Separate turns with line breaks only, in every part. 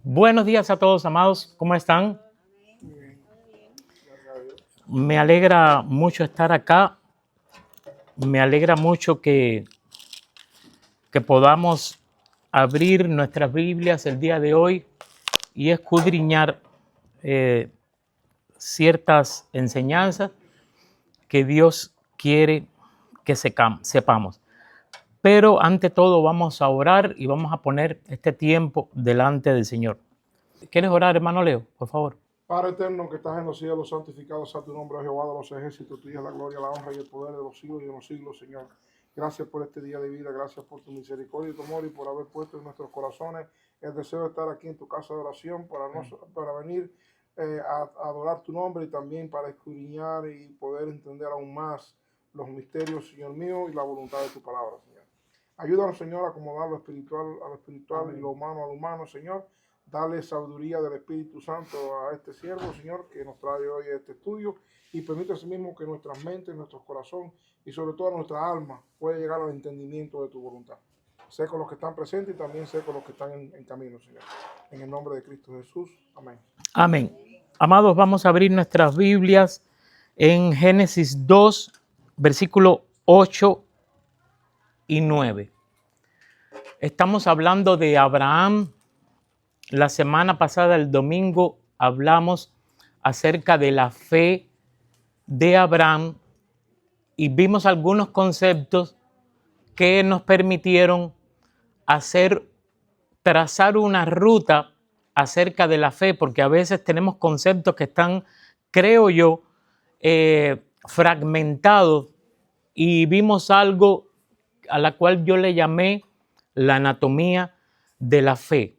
Buenos días a todos, amados. ¿Cómo están? Me alegra mucho estar acá. Me alegra mucho que podamos abrir nuestras Biblias el día de hoy y escudriñar ciertas enseñanzas que Dios quiere que sepamos. Pero ante todo vamos a orar y vamos a poner este tiempo delante del Señor. ¿Quieres orar, hermano Leo? Por favor.
Padre eterno que estás en los cielos, santificado sea tu nombre, Jehová de los ejércitos, tuya es la gloria, la honra y el poder de los siglos y de los siglos, Señor. Gracias por este día de vida, gracias por tu misericordia y tu amor y por haber puesto en nuestros corazones el deseo de estar aquí en tu casa de oración para venir a adorar tu nombre y también para escudriñar y poder entender aún más los misterios, Señor mío, y la voluntad de tu palabra, Señor. Ayúdanos, Señor, a acomodar lo espiritual a lo espiritual Amén. Y lo humano al humano, Señor. Dale sabiduría del Espíritu Santo a este siervo, Señor, que nos trae hoy este estudio y permite asimismo que nuestras mentes, nuestros corazones y sobre todo nuestra alma pueda llegar al entendimiento de tu voluntad. Sé con los que están presentes y también sé con los que están en camino, Señor. En el nombre de Cristo Jesús. Amén.
Amén. Amados, vamos a abrir nuestras Biblias en Génesis 2, versículo 8 y 9. Estamos hablando de Abraham. La semana pasada, el domingo, hablamos acerca de la fe de Abraham y vimos algunos conceptos que nos permitieron trazar una ruta acerca de la fe, porque a veces tenemos conceptos que están, creo yo, fragmentados, y vimos algo a la cual yo le llamé la anatomía de la fe,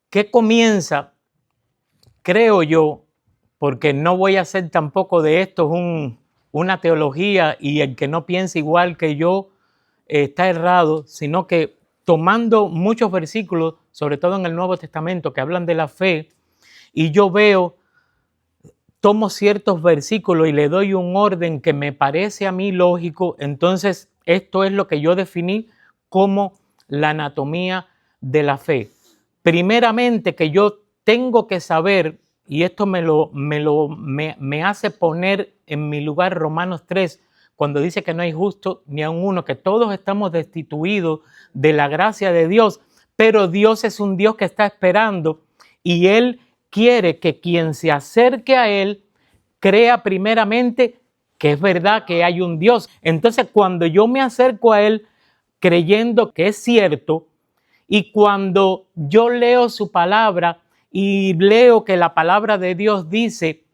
que comienza, creo yo, porque no voy a hacer tampoco de esto una teología y el que no piense igual que yo está errado, sino que tomando muchos versículos, sobre todo en el Nuevo Testamento, que hablan de la fe, y yo tomo ciertos versículos y le doy un orden que me parece a mí lógico, entonces esto es lo que yo definí como la anatomía de la fe. Primeramente, que yo tengo que saber, y esto me hace poner en mi lugar Romanos 3, cuando dice que no hay justo ni aun uno, que todos estamos destituidos de la gracia de Dios, pero Dios es un Dios que está esperando y Él quiere que quien se acerque a Él crea primeramente que es verdad que hay un Dios. Entonces, cuando yo me acerco a Él creyendo que es cierto, y cuando yo leo su palabra y leo que la palabra de Dios dice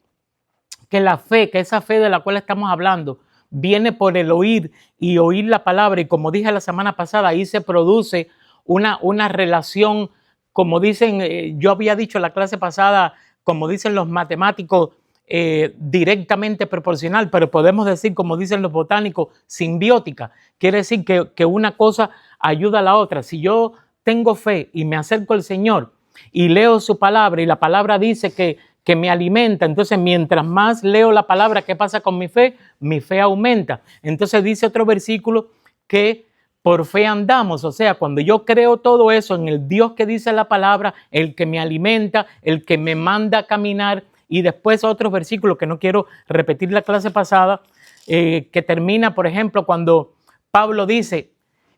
que la fe, que esa fe de la cual estamos hablando, viene por el oír y oír la palabra, y como dije la semana pasada, ahí se produce una relación, como dicen, yo había dicho en la clase pasada, como dicen los matemáticos, directamente proporcional, pero podemos decir, como dicen los botánicos, simbiótica. Quiere decir que una cosa ayuda a la otra. Si yo tengo fe y me acerco al Señor y leo su palabra y la palabra dice que me alimenta, entonces mientras más leo la palabra, ¿qué pasa con mi fe? Mi fe aumenta. Entonces dice otro versículo que por fe andamos, o sea, cuando yo creo todo eso en el Dios que dice la palabra, el que me alimenta, el que me manda a caminar, y después otros versículos que no quiero repetir la clase pasada, que termina, por ejemplo, cuando Pablo dice,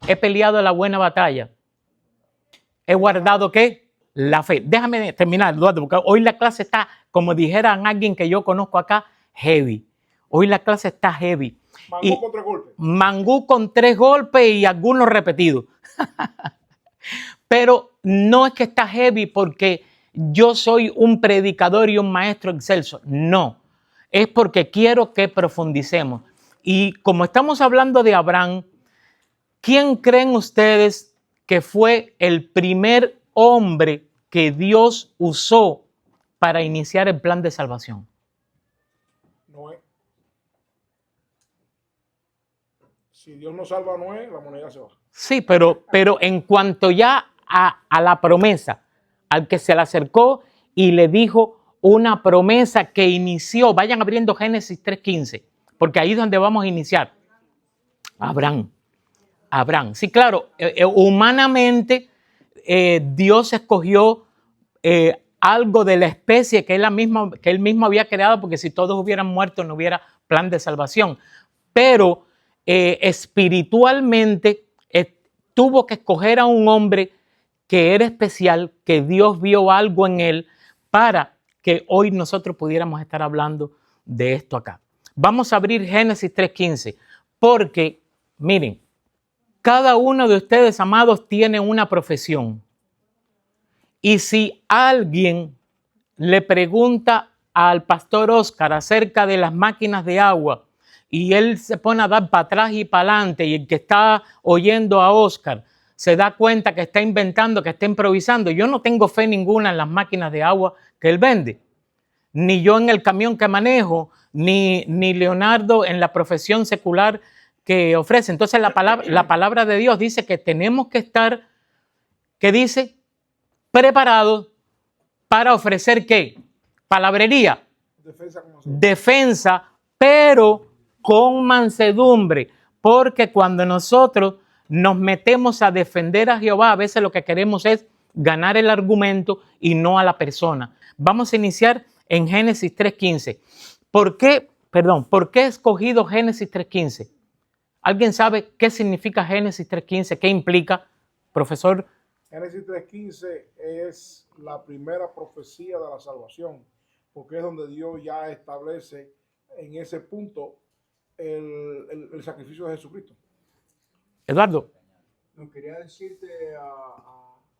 he peleado la buena batalla, he guardado, ¿qué? La fe. Déjame terminar, Eduardo, porque hoy la clase está, como dijeran alguien que yo conozco acá, heavy. Hoy la clase está heavy.
Mangú con 3 golpes.
Mangú con 3 golpes y algunos repetidos. Pero no es que está heavy porque yo soy un predicador y un maestro excelso. No, es porque quiero que profundicemos. Y como estamos hablando de Abraham, ¿quién creen ustedes que fue el primer hombre que Dios usó para iniciar el plan de salvación?
Noé. Si Dios no salva a Noé, la moneda se baja.
Sí, pero en cuanto ya a la promesa, al que se le acercó y le dijo una promesa que inició, vayan abriendo Génesis 3:15, porque ahí es donde vamos a iniciar. Abraham. Sí, claro, humanamente Dios escogió algo de la especie que él mismo había creado, porque si todos hubieran muerto no hubiera plan de salvación. Pero espiritualmente tuvo que escoger a un hombre que era especial, que Dios vio algo en él para que hoy nosotros pudiéramos estar hablando de esto acá. Vamos a abrir Génesis 3:15, porque miren, cada uno de ustedes, amados, tiene una profesión. Y si alguien le pregunta al pastor Oscar acerca de las máquinas de agua y él se pone a dar para atrás y para adelante, y el que está oyendo a Oscar se da cuenta que está inventando, que está improvisando, yo no tengo fe ninguna en las máquinas de agua que él vende, ni yo en el camión que manejo, ni Leonardo en la profesión secular que ofrece. Entonces la palabra de Dios dice que tenemos que estar, ¿qué dice? Preparados para ofrecer ¿qué? Palabrería. Defensa, pero con mansedumbre. Porque cuando nosotros nos metemos a defender a Jehová, a veces lo que queremos es ganar el argumento y no a la persona. Vamos a iniciar en Génesis 3:15. ¿Por qué he escogido Génesis 3:15? ¿Alguien sabe qué significa Génesis 3:15? ¿Qué implica, profesor?
Génesis 3:15 es la primera profecía de la salvación, porque es donde Dios ya establece en ese punto el sacrificio de Jesucristo.
Eduardo.
No, quería decirte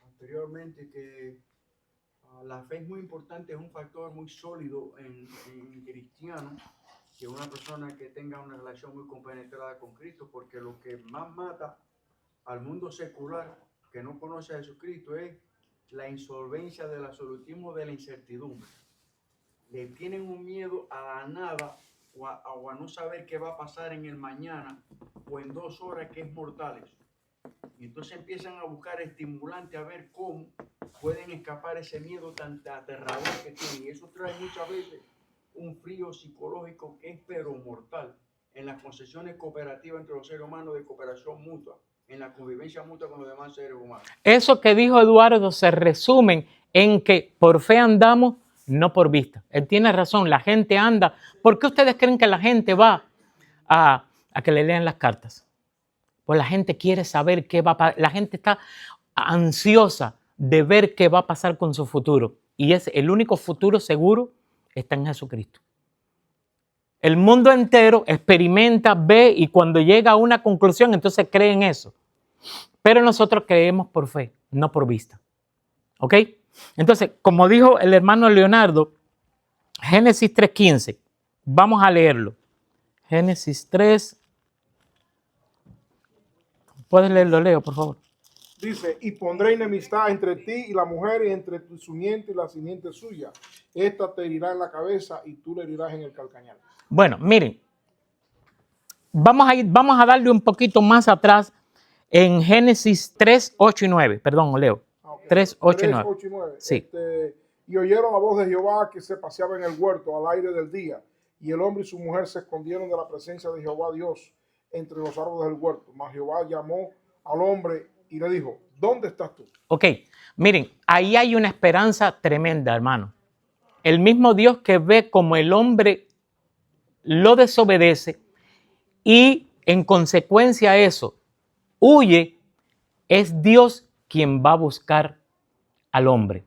anteriormente que la fe es muy importante, es un factor muy sólido en cristiano, que una persona que tenga una relación muy compenetrada con Cristo, porque lo que más mata al mundo secular que no conoce a Jesucristo es la insolvencia del absolutismo, de la incertidumbre. Le tienen un miedo a la nada o a no saber qué va a pasar en el mañana o en 2 horas, que es mortales. Y entonces empiezan a buscar estimulantes a ver cómo pueden escapar ese miedo tan aterrador que tienen. Y eso trae muchas veces un frío psicológico que es pero mortal en las concesiones cooperativas entre los seres humanos, de cooperación mutua, en la convivencia mutua con los demás seres humanos.
Eso que dijo Eduardo se resume en que por fe andamos, no por vista. Él tiene razón, la gente anda. ¿Por qué ustedes creen que la gente va a que le lean las cartas? Pues la gente quiere saber qué va a pasar. La gente está ansiosa de ver qué va a pasar con su futuro. Y es el único futuro seguro está en Jesucristo. El mundo entero experimenta, ve, y cuando llega a una conclusión, entonces cree en eso. Pero nosotros creemos por fe, no por vista. ¿Ok? Entonces, como dijo el hermano Leonardo, Génesis 3:15. Vamos a leerlo. Génesis 3. ¿Puedes leerlo, Leo, por favor?
Dice, y pondré enemistad entre ti y la mujer, y entre tu simiente y la simiente suya. Esta te herirá en la cabeza y tú le herirás en el calcañar.
Bueno, miren, vamos a darle un poquito más atrás en Génesis 3, 8 y 9. Perdón, Leo.
Okay.
3, 8 y
3,
9.
8 y 9.
Sí.
Y oyeron la voz de Jehová que se paseaba en el huerto al aire del día. Y el hombre y su mujer se escondieron de la presencia de Jehová Dios entre los árboles del huerto. Mas Jehová llamó al hombre y le dijo, ¿dónde estás tú?
Ok, miren, ahí hay una esperanza tremenda, hermano. El mismo Dios que ve como el hombre lo desobedece y en consecuencia a eso huye, es Dios quien va a buscar al hombre.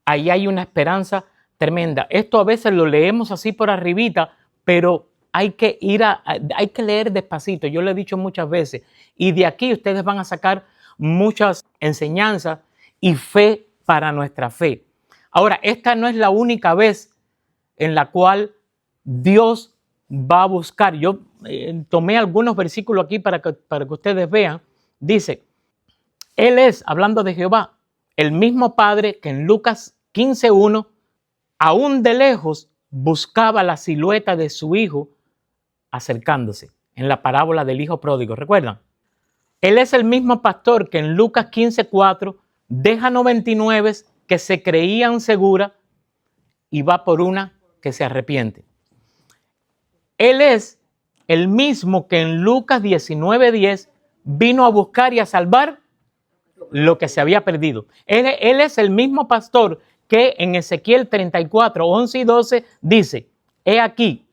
Ahí hay una esperanza tremenda. Esto a veces lo leemos así por arribita, pero hay que leer despacito. Yo lo he dicho muchas veces. Y de aquí ustedes van a sacar muchas enseñanzas y fe para nuestra fe. Ahora, esta no es la única vez en la cual Dios va a buscar. Yo tomé algunos versículos aquí para que ustedes vean. Dice, Él es, hablando de Jehová, el mismo Padre que en Lucas 15:1, aún de lejos, buscaba la silueta de su hijo acercándose, en la parábola del hijo pródigo. ¿Recuerdan? Él es el mismo pastor que en Lucas 15:4 deja 99 que se creían seguras y va por una que se arrepiente. Él es el mismo que en Lucas 19:10 vino a buscar y a salvar lo que se había perdido. Él es el mismo pastor que en Ezequiel 34, 11 y 12 dice, he aquí,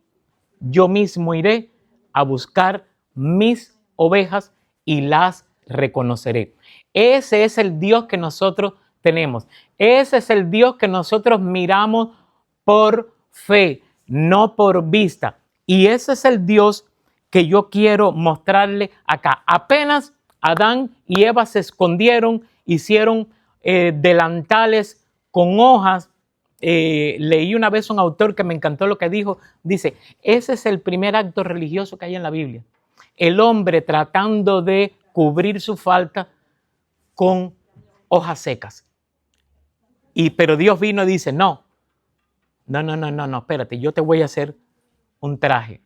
yo mismo iré a buscar mis ovejas y las reconoceré. Ese es el Dios que nosotros tenemos. Ese es el Dios que nosotros miramos por fe, no por vista. Y ese es el Dios que yo quiero mostrarle acá. Apenas Adán y Eva se escondieron, hicieron delantales con hojas. Leí una vez un autor que me encantó lo que dijo. Dice, ese es el primer acto religioso que hay en la Biblia. El hombre tratando de cubrir su falta con hojas secas. Pero Dios vino y dice, no, espérate, yo te voy a hacer un traje.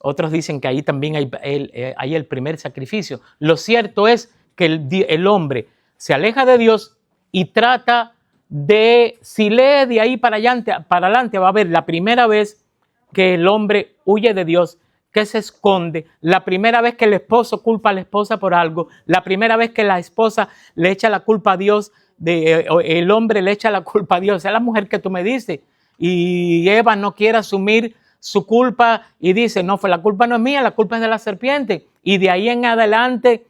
Otros dicen que ahí también hay el primer sacrificio. Lo cierto es que el hombre se aleja de Dios y trata de, si lee de ahí para adelante, va a ver la primera vez que el hombre huye de Dios, que se esconde, la primera vez que el esposo culpa a la esposa por algo, la primera vez que la esposa le echa la culpa a Dios, el hombre le echa la culpa a Dios, es la mujer que tú me dices, y Eva no quiere asumir su culpa y dice, no, la culpa no es mía, la culpa es de la serpiente. Y de ahí en adelante,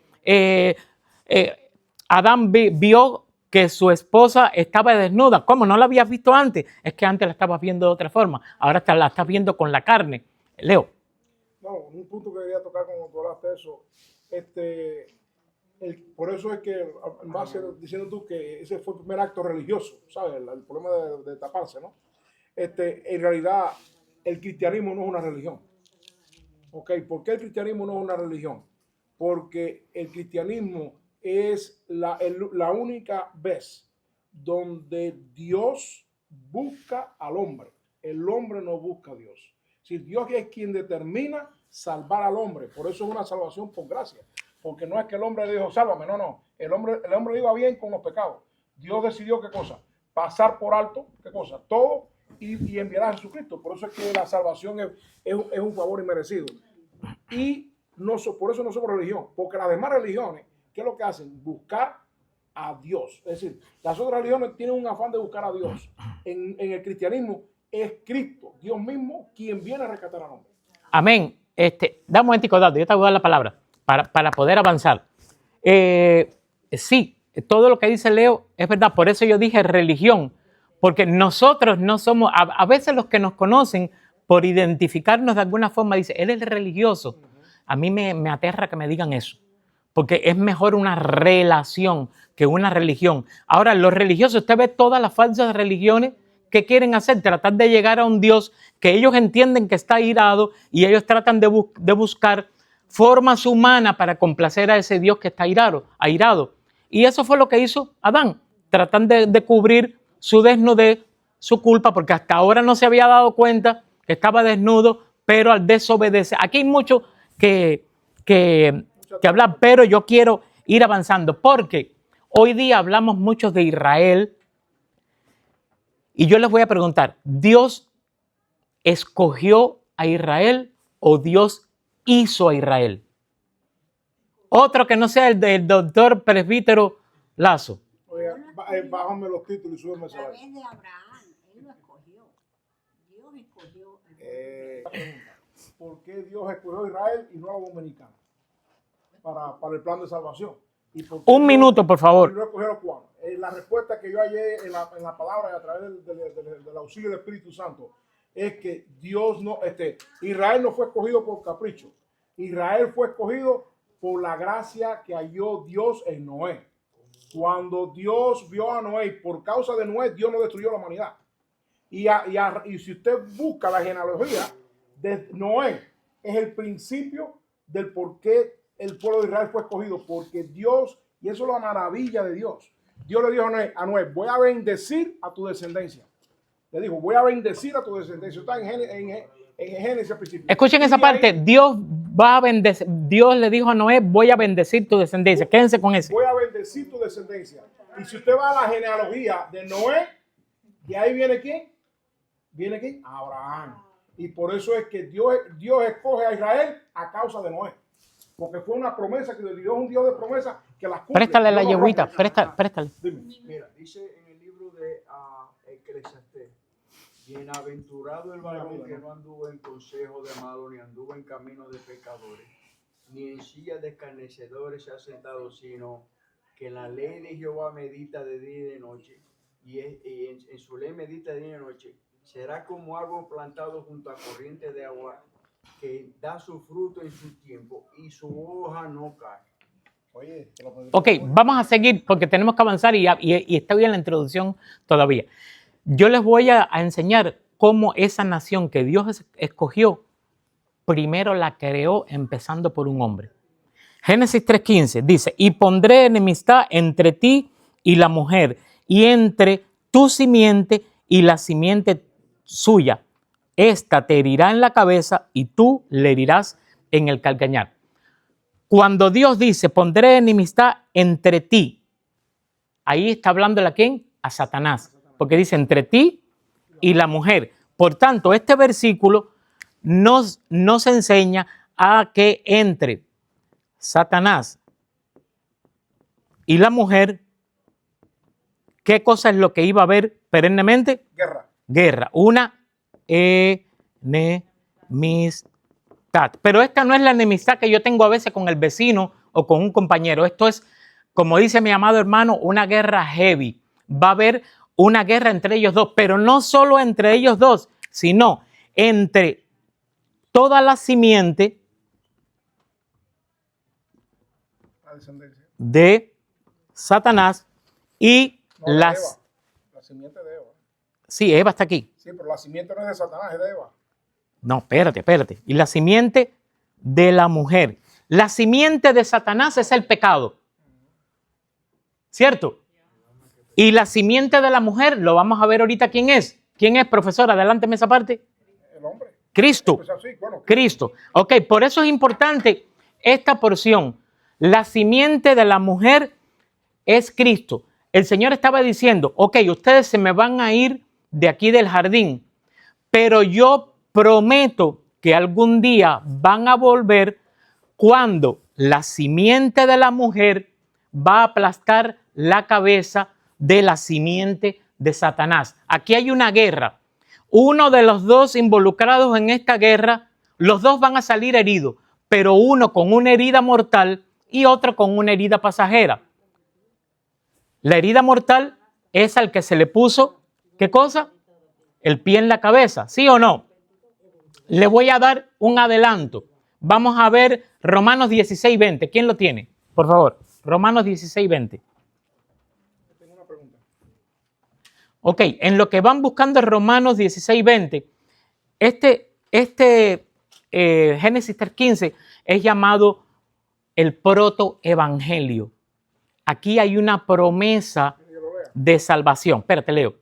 Adán vio que su esposa estaba desnuda. ¿Cómo? ¿No la habías visto antes? Es que antes la estabas viendo de otra forma. Ahora la estás viendo con la carne. Leo.
No, un punto que quería tocar cuando tú hablaste de eso, por eso es que vas diciendo tú que ese fue el primer acto religioso, ¿sabes? El problema de taparse, ¿no? En realidad, el cristianismo no es una religión. ¿Ok? ¿Por qué el cristianismo no es una religión? Porque el cristianismo es la única vez donde Dios busca al hombre. El hombre no busca a Dios. Si Dios es quien determina salvar al hombre, por eso es una salvación por gracia. Porque no es que el hombre le dijo, sálvame, no. El hombre iba bien con los pecados. Dios decidió, ¿qué cosa? Pasar por alto, ¿qué cosa? Todo y enviar a Jesucristo. Por eso es que la salvación es un favor inmerecido. Y por eso no somos religión. Porque las demás religiones, ¿qué es lo que hacen? Buscar a Dios. Es decir, las otras religiones tienen un afán de buscar a Dios. En el cristianismo es Cristo, Dios mismo, quien viene a rescatar al hombre.
Amén. Da un momentico, Dado, yo te voy a dar la palabra para poder avanzar. Sí, todo lo que dice Leo es verdad. Por eso yo dije religión. Porque nosotros no somos, a veces los que nos conocen, por identificarnos de alguna forma, dicen, él es religioso. A mí me aterra que me digan eso. Porque es mejor una relación que una religión. Ahora, los religiosos, usted ve todas las falsas religiones que quieren hacer, tratar de llegar a un Dios que ellos entienden que está airado y ellos tratan de buscar formas humanas para complacer a ese Dios que está airado. Y eso fue lo que hizo Adán, tratan de cubrir su desnudez, su culpa, porque hasta ahora no se había dado cuenta que estaba desnudo, pero al desobedecer. Aquí hay mucho que hablar, pero yo quiero ir avanzando, porque hoy día hablamos mucho de Israel, y yo les voy a preguntar, ¿Dios escogió a Israel o Dios hizo a Israel? Otro que no sea el del doctor presbítero Lazo.
Oye, bájame los títulos y súbeme el salario.
A través de Abraham, él lo escogió. Dios escogió.
¿Por qué Dios escogió a Israel y no a los dominicanos para el plan de salvación? ¿Y por qué
Un minuto, por favor.
no escogió a los cubanos? La respuesta que yo hallé en la palabra y a través del auxilio del Espíritu Santo es que Israel no fue escogido por capricho. Israel fue escogido por la gracia que halló Dios en Noé. Cuando Dios vio a Noé, por causa de Noé, Dios no destruyó la humanidad. Y si usted busca la genealogía de Noé, es el principio del por qué el pueblo de Israel fue escogido. Porque Dios, y eso es la maravilla de Dios, Dios le dijo a Noé, voy a bendecir a tu descendencia. Le dijo, voy a bendecir a tu descendencia. Está en Génesis al principio.
Escuchen esa parte. Dios va a bendecir. Dios le dijo a Noé, voy a bendecir tu descendencia. Quédense con eso.
Voy a bendecir tu descendencia. Y si usted va a la genealogía de Noé, de ahí viene ¿quién? ¿Viene quién? Abraham. Y por eso es que Dios escoge a Israel a causa de Noé. Porque fue una promesa que Dios es un Dios de promesas que las cumple.
Préstale la
Dios no
yeguita,
rompe.
préstale.
Dime.
Mira, dice en el libro de Eclesiastés, bienaventurado el varón que no anduvo en consejo de malos, ni anduvo en camino de pecadores, ni en silla de escarnecedores se ha sentado, sino que en la ley de Jehová medita de día y de noche, y en su ley medita de día y de noche. Será como árbol plantado junto a corriente de agua, que da su fruto en su tiempo, y su hoja no cae.
Oye, te lo puedo
Ok, vamos a seguir porque tenemos que avanzar y está bien la introducción todavía. Yo les voy a enseñar cómo esa nación que Dios escogió, primero la creó empezando por un hombre. Génesis 3:15 dice, y pondré enemistad entre ti y la mujer, y entre tu simiente y la simiente suya. Esta te herirá en la cabeza y tú le herirás en el calcañar. Cuando Dios dice, pondré enemistad entre ti, ahí está hablando a quién? A Satanás, porque dice entre ti y la mujer. Por tanto, este versículo nos enseña a que entre Satanás y la mujer, ¿qué cosa es lo que iba a haber perennemente?
Guerra.
Guerra, una enemistad. Pero esta no es la enemistad que yo tengo a veces con el vecino o con un compañero. Esto es, como dice mi amado hermano, una guerra heavy. Va a haber una guerra entre ellos dos, pero no solo entre ellos dos, sino entre toda la simiente
La descendencia.
de Satanás y
No, de
las...
Eva. La simiente de Eva.
Sí, Eva está aquí.
Sí, pero la simiente no es de Satanás, es de Eva.
No, espérate. Y la simiente de la mujer. La simiente de Satanás es el pecado. ¿Cierto? Y la simiente de la mujer, lo vamos a ver ahorita quién es. ¿Quién es, profesor? Adelánteme esa parte.
El hombre.
Cristo.
Pues así, bueno,
Cristo. Ok, por eso es importante esta porción. La simiente de la mujer es Cristo. El Señor estaba diciendo, ok, ustedes se me van a ir de aquí del jardín, pero yo prometo que algún día van a volver cuando la simiente de la mujer va a aplastar la cabeza de la simiente de Satanás. Aquí hay una guerra. Uno de los dos involucrados en esta guerra, los dos van a salir heridos, pero uno con una herida mortal y otro con una herida pasajera. La herida mortal es al que se le puso, ¿qué cosa? El pie en la cabeza, ¿sí o no? Le voy a dar un adelanto. Vamos a ver Romanos 16:20. ¿Quién lo tiene? Por favor, Romanos 16:20.
tengo una pregunta.
Ok, en lo que van buscando Romanos 16:20, Génesis 3:15 es llamado el protoevangelio. Aquí hay una promesa de salvación. Espérate, leo.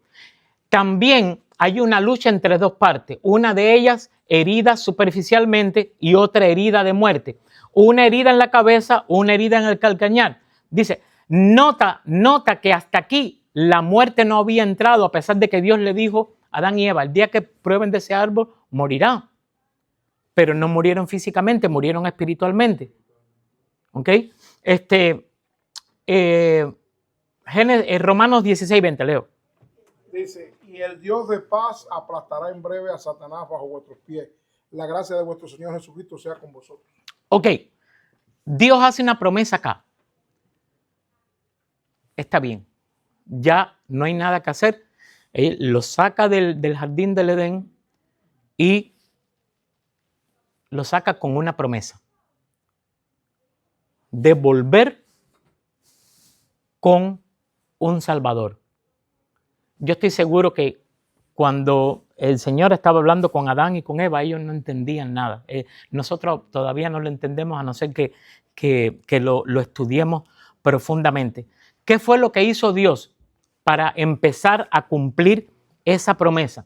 También hay una lucha entre dos partes. Una de ellas herida superficialmente y otra herida de muerte. Una herida en la cabeza, una herida en el calcañar. Dice, nota que hasta aquí la muerte no había entrado, a pesar de que Dios le dijo a Adán y Eva, el día que prueben de ese árbol, morirán. Pero no murieron físicamente, murieron espiritualmente. ¿Ok? Romanos 16:20, leo.
Dice, y el Dios de paz aplastará en breve a Satanás bajo vuestros pies. La gracia de vuestro Señor Jesucristo sea con vosotros.
Ok, Dios hace una promesa acá. Está bien, ya no hay nada que hacer. Él lo saca del jardín del Edén y lo saca con una promesa de volver con un Salvador. Yo estoy seguro que cuando el Señor estaba hablando con Adán y con Eva, ellos no entendían nada. Nosotros todavía no lo entendemos a no ser que lo estudiemos profundamente. ¿Qué fue lo que hizo Dios para empezar a cumplir esa promesa?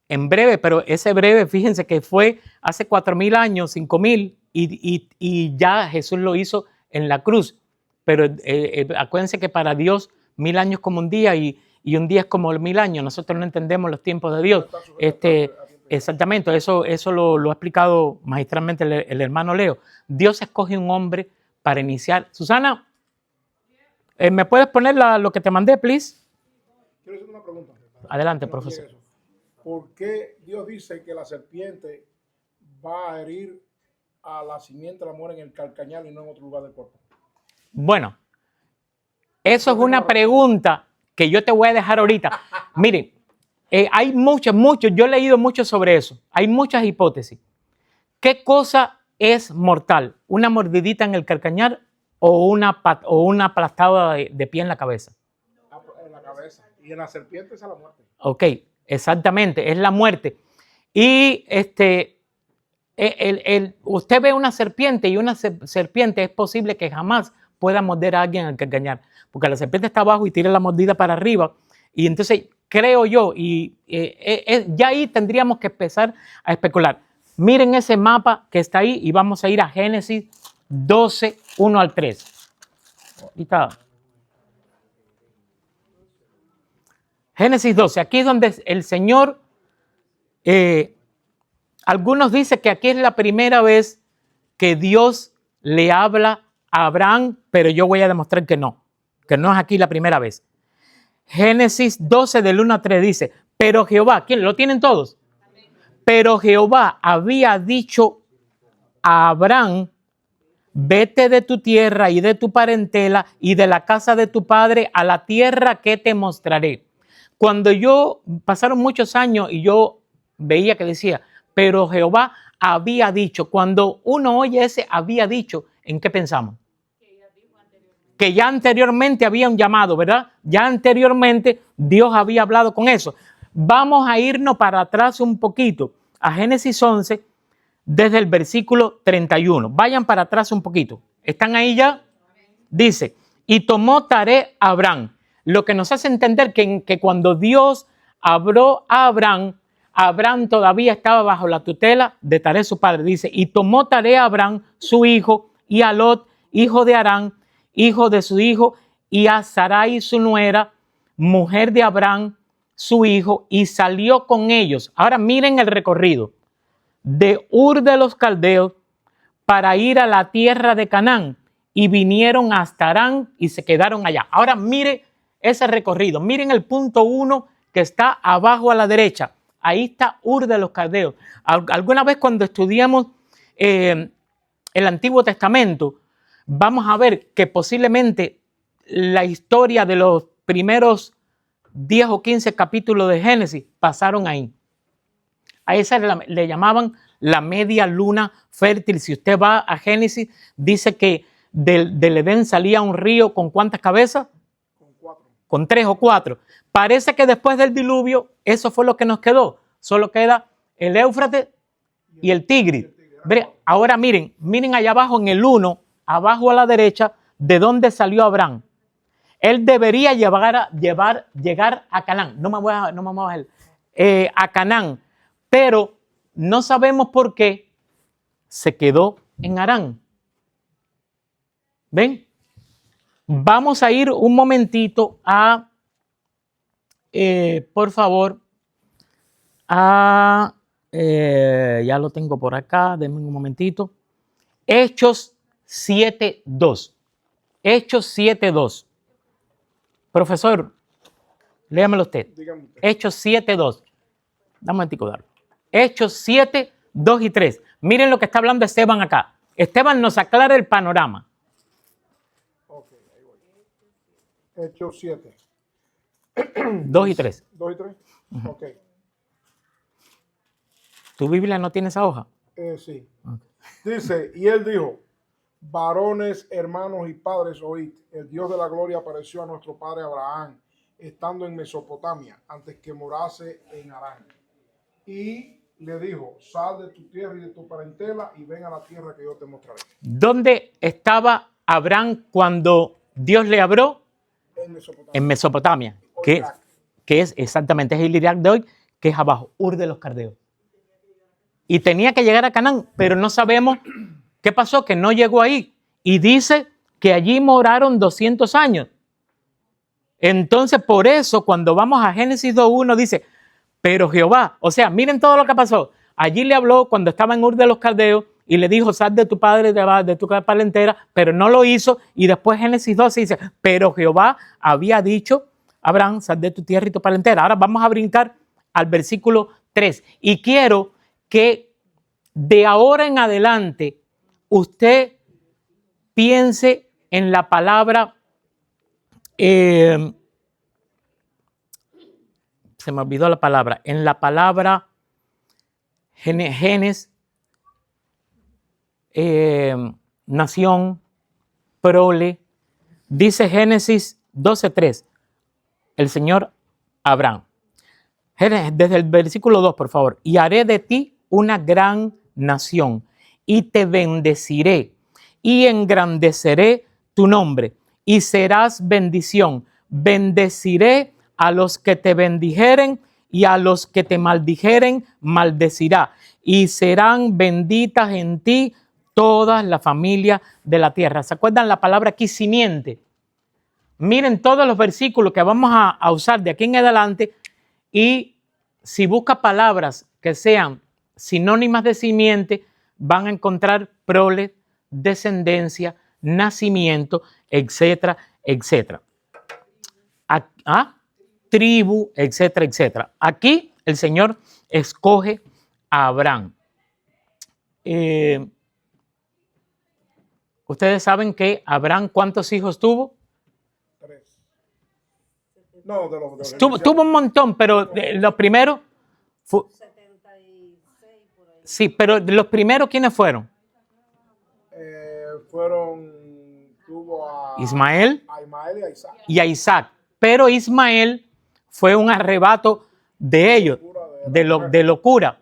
En breve, pero ese breve, fíjense que fue hace 4,000 años, 5,000, y ya Jesús lo hizo en la cruz. Pero acuérdense que para Dios 1,000 años como un día y un día es como 1,000 años. Nosotros no entendemos los tiempos de Dios. Exactamente, eso lo ha explicado magistralmente el hermano Leo. Dios escoge un hombre para iniciar. Susana, ¿me puedes poner lo que te mandé, please?
Quiero hacer una pregunta.
Adelante,
No
profesor.
llegue eso. ¿Por qué Dios dice que la serpiente va a herir a la simiente de la mujer en el calcañar y no en otro lugar del cuerpo?
Bueno, eso es una pregunta que yo te voy a dejar ahorita. Miren, hay muchos, yo he leído mucho sobre eso. Hay muchas hipótesis. ¿Qué cosa es mortal? ¿Una mordidita en el calcañar o una aplastada de pie en la cabeza?
En la cabeza. Y en la serpiente es a la muerte.
Ok, exactamente, es la muerte. Y usted ve una serpiente y una serpiente es posible que jamás pueda morder a alguien al calcañar, porque la serpiente está abajo y tira la mordida para arriba. Y entonces creo yo, ya ahí tendríamos que empezar a especular. Miren ese mapa que está ahí y vamos a ir a Génesis 12, 1 al 3. Ahí está. Génesis 12, aquí es donde el Señor, algunos dicen que aquí es la primera vez que Dios le habla a Abraham, pero yo voy a demostrar que no es aquí la primera vez. Génesis 12 del 1 a 3 dice, pero Jehová, ¿quién? ¿Lo tienen todos? Pero Jehová había dicho a Abraham, vete de tu tierra y de tu parentela y de la casa de tu padre a la tierra que te mostraré. Cuando pasaron muchos años y yo veía que decía, pero Jehová había dicho, cuando uno oye ese había dicho, ¿en qué pensamos? Que ya anteriormente había un llamado, ¿verdad? Ya anteriormente Dios había hablado con eso. Vamos a irnos para atrás un poquito a Génesis 11 desde el versículo 31. Vayan para atrás un poquito. ¿Están ahí ya? Dice, y tomó Taré a Abraham. Lo que nos hace entender que cuando Dios habló a Abraham, Abraham todavía estaba bajo la tutela de Taré su padre. Dice, y tomó Taré a Abraham, su hijo, y a Lot, hijo de Harán, hijo de su hijo, y a Sarai su nuera, mujer de Abraham, su hijo, y salió con ellos. Ahora miren el recorrido. De Ur de los Caldeos para ir a la tierra de Canaán, y vinieron hasta Harán y se quedaron allá. Ahora mire ese recorrido. Miren el punto 1 que está abajo a la derecha. Ahí está Ur de los Caldeos. Alguna vez cuando estudiamos el Antiguo Testamento, vamos a ver que posiblemente la historia de los primeros 10 o 15 capítulos de Génesis pasaron ahí. A esa le llamaban la media luna fértil. Si usted va a Génesis, dice que del Edén salía un río con ¿cuántas cabezas?
Con 4.
Con 3 o 4. Parece que después del diluvio, eso fue lo que nos quedó. Solo queda el Éufrates y el Tigris. Ahora miren allá abajo en el 1, abajo a la derecha, de dónde salió Abraham. Él debería llegar a Canaán. No me voy a bajar. A Canaán. Pero no sabemos por qué se quedó en Harán. ¿Ven? Vamos a ir un momentito por favor, ya lo tengo por acá, denme un momentito. Hechos 7:2. Hechos 7:2. Profesor, léamelo usted.
Dígame usted.
Hechos 7:2. Dame un momentico, darlo. Hechos 7, 2 y 3. Miren lo que está hablando Esteban acá. Esteban nos aclara el panorama.
Ok, ahí voy. Hechos 7.
2 y 3.
2 y 3. Ok.
¿Tu Biblia no tiene esa hoja?
Sí. Dice, y él dijo, varones, hermanos y padres, oíd, el Dios de la gloria apareció a nuestro padre Abraham, estando en Mesopotamia, antes que morase en Harán. Y le dijo, sal de tu tierra y de tu parentela y ven a la tierra que yo te mostraré.
¿Dónde estaba Abraham cuando Dios le habló?
En Mesopotamia.
En Mesopotamia,
Hoy
que
Irak.
es exactamente, es el Irak de hoy, que es abajo, Ur de los Caldeos. Y tenía que llegar a Canaán, pero no sabemos qué pasó, que no llegó ahí. Y dice que allí moraron 200 años. Entonces, por eso, cuando vamos a Génesis 2:1, dice, Pero Jehová, o sea, miren todo lo que pasó. Allí le habló cuando estaba en Ur de los Caldeos y le dijo, sal de tu padre, de tu parentela, pero no lo hizo. Y después Génesis 12 dice, pero Jehová había dicho, Abraham, sal de tu tierra y tu parentela. Ahora vamos a brincar al versículo 3. Y quiero que de ahora en adelante usted piense en la palabra, se me olvidó la palabra, en la palabra genes, nación, prole. Dice Génesis 12:3, el Señor Abraham. Desde el versículo 2, por favor. Y haré de ti una gran nación y te bendeciré y engrandeceré tu nombre y serás bendición. Bendeciré a los que te bendijeren y a los que te maldijeren maldecirá. Y serán benditas en ti todas las familias de la tierra. ¿Se acuerdan la palabra aquí, simiente? Miren todos los versículos que vamos a usar de aquí en adelante y si busca palabras que sean sinónimas de simiente, van a encontrar prole, descendencia, nacimiento, etcétera, etcétera. Tribu, etcétera, etcétera. Aquí el Señor escoge a Abraham. Ustedes saben que Abraham, ¿cuántos hijos tuvo?
3. No, de los
Tuvo un montón, pero los primeros...
76 por ahí.
Sí, pero los primeros, ¿quiénes fueron?
Tuvo a
Ismael
Ismael y a Isaac.
y a Isaac. Pero Ismael fue un arrebato de ellos, de locura.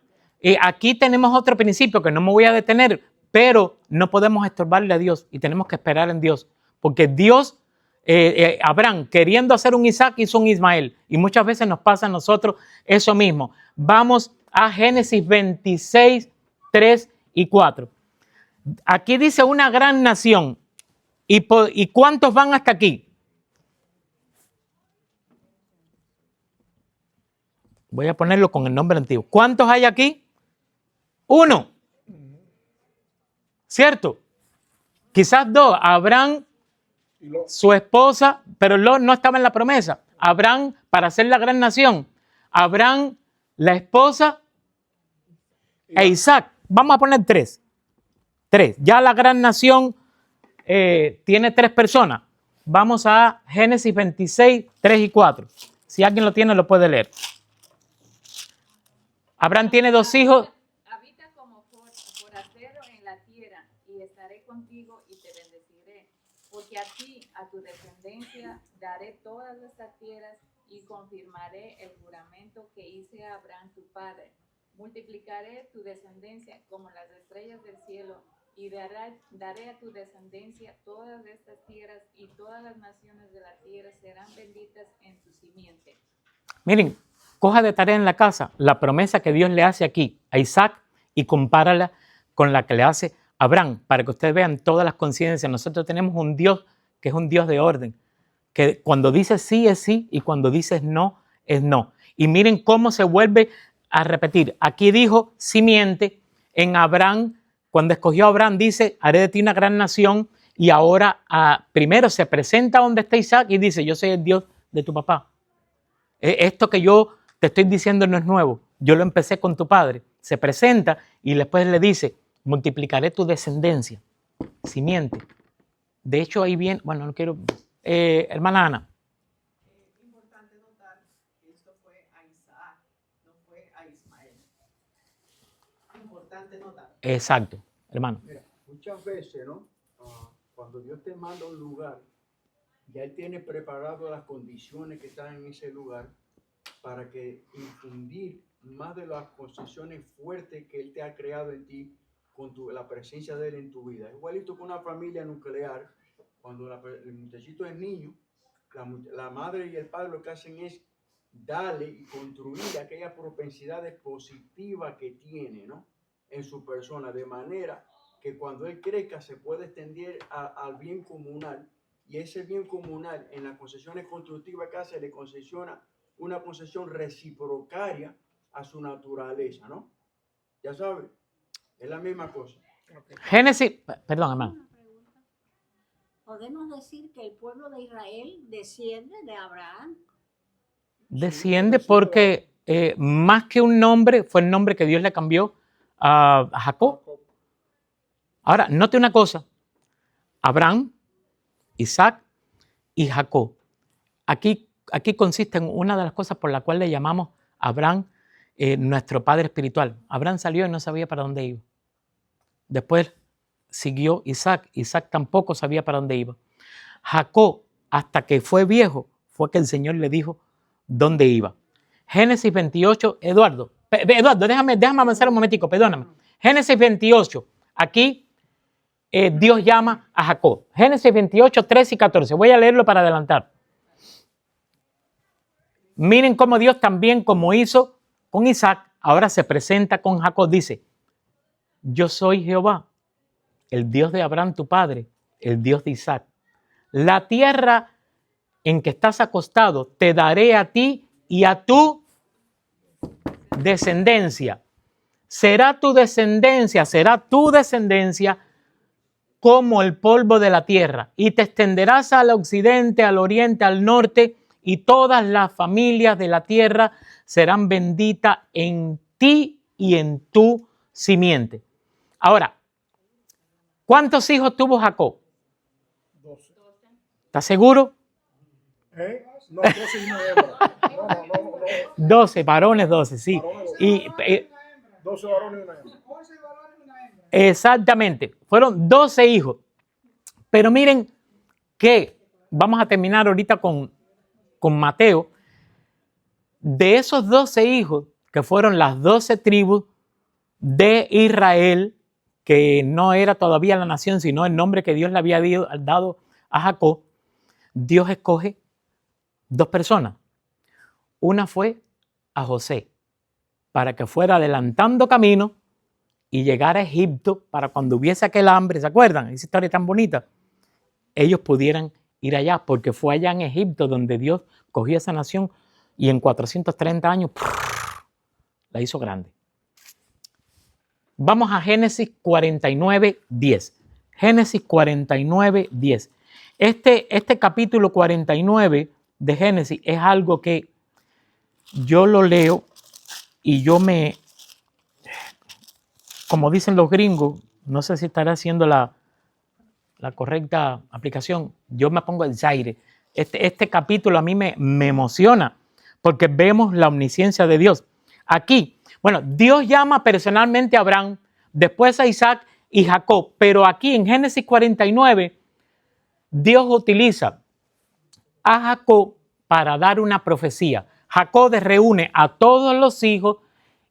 Aquí tenemos otro principio que no me voy a detener, pero no podemos estorbarle a Dios y tenemos que esperar en Dios. Porque Dios, Abraham, queriendo hacer un Isaac, hizo un Ismael. Y muchas veces nos pasa a nosotros eso mismo. Vamos a Génesis 26, 3 y 4. Aquí dice una gran nación. ¿Y cuántos van hasta aquí? Voy a ponerlo con el nombre antiguo. ¿Cuántos hay aquí? 1. ¿Cierto? Quizás 2. Abraham, su esposa, pero Lot no estaba en la promesa. Abraham, para ser la gran nación. Abraham, la esposa e Isaac. Vamos a poner 3. 3. Ya la gran nación tiene 3 personas. Vamos a Génesis 26, 3 y 4. Si alguien lo tiene, lo puede leer. Abraham tiene 2 hijos.
Habita como forastero en la tierra, y estaré contigo y te bendeciré, porque a ti, a tu descendencia, daré todas estas tierras y confirmaré el juramento que hice a Abraham tu padre. Multiplicaré tu descendencia como las estrellas del cielo y daré a tu descendencia todas estas tierras y todas las naciones de la tierra serán benditas en tu simiente.
Miren, coja de tarea en la casa la promesa que Dios le hace aquí a Isaac y compárala con la que le hace a Abraham, para que ustedes vean todas las conciencias. Nosotros tenemos un Dios que es un Dios de orden, que cuando dice sí es sí y cuando dices no es no. Y miren cómo se vuelve a repetir. Aquí dijo simiente, en Abraham, cuando escogió a Abraham dice, haré de ti una gran nación, y ahora primero se presenta donde está Isaac y dice, yo soy el Dios de tu papá. Esto que yo te estoy diciendo no es nuevo, yo lo empecé con tu padre. Se presenta y después le dice, multiplicaré tu descendencia, simiente. De hecho, ahí viene, bueno, no quiero, hermana Ana.
Importante notar que esto fue a Isaac, no fue a Ismael. Importante notar.
Exacto, hermano.
Mira, muchas veces, ¿no? Cuando Dios te manda a un lugar, ya Él tiene preparado las condiciones que están en ese lugar para que infundir más de las concesiones fuertes que Él te ha creado en ti con la presencia de Él en tu vida. Igualito que una familia nuclear, cuando el muchachito es niño, la madre y el padre lo que hacen es darle y construir aquellas propensidades positivas que tiene, ¿no?, en su persona, de manera que cuando él crezca se puede extender al bien comunal, y ese bien comunal en las concesiones constructivas que hace le concesiona una concesión reciprocaria a su naturaleza, ¿no? Ya sabes, es la misma cosa.
Génesis, perdón, hermano.
Una pregunta. Podemos decir que el pueblo de Israel desciende de Abraham.
Desciende porque más que un nombre, fue el nombre que Dios le cambió a Jacob. Ahora, note una cosa. Abraham, Isaac y Jacob. Aquí consiste en una de las cosas por la cual le llamamos a Abraham nuestro padre espiritual. Abraham salió y no sabía para dónde iba. Después siguió Isaac. Isaac tampoco sabía para dónde iba. Jacob, hasta que fue viejo, fue que el Señor le dijo dónde iba. Génesis 28, Eduardo, déjame avanzar un momentico, perdóname. Génesis 28, aquí Dios llama a Jacob. Génesis 28, 13 y 14. Voy a leerlo para adelantar. Miren cómo Dios también, como hizo con Isaac, ahora se presenta con Jacob. Dice, yo soy Jehová, el Dios de Abraham tu padre, el Dios de Isaac. La tierra en que estás acostado te daré a ti y a tu descendencia. Será tu descendencia como el polvo de la tierra, y te extenderás al occidente, al oriente, al norte, y todas las familias de la tierra serán benditas en ti y en tu simiente. Ahora, ¿cuántos hijos tuvo Jacob?
12.
¿Estás seguro?
No, 12 y una hembra. No.
12, varones 12, sí. Y
12 varones y una hembra.
exactamente, fueron 12 hijos. Pero miren que vamos a terminar ahorita con Mateo. De esos 12 hijos, que fueron las 12 tribus de Israel, que no era todavía la nación, sino el nombre que Dios le había dado a Jacob, Dios escoge 2 personas. Una fue a José, para que fuera adelantando camino y llegara a Egipto para cuando hubiese aquel hambre, ¿se acuerdan? Esa historia tan bonita. Ellos pudieran ir allá, porque fue allá en Egipto donde Dios cogió esa nación y en 430 años la hizo grande. Vamos a Génesis 49, 10. Génesis 49, 10. Este capítulo 49 de Génesis es algo que yo lo leo y como dicen los gringos, no sé si estará haciendo la correcta aplicación, yo me pongo excited. Este capítulo a mí me emociona porque vemos la omnisciencia de Dios. Aquí, bueno, Dios llama personalmente a Abraham, después a Isaac y Jacob, pero aquí en Génesis 49, Dios utiliza a Jacob para dar una profecía. Jacob reúne a todos los hijos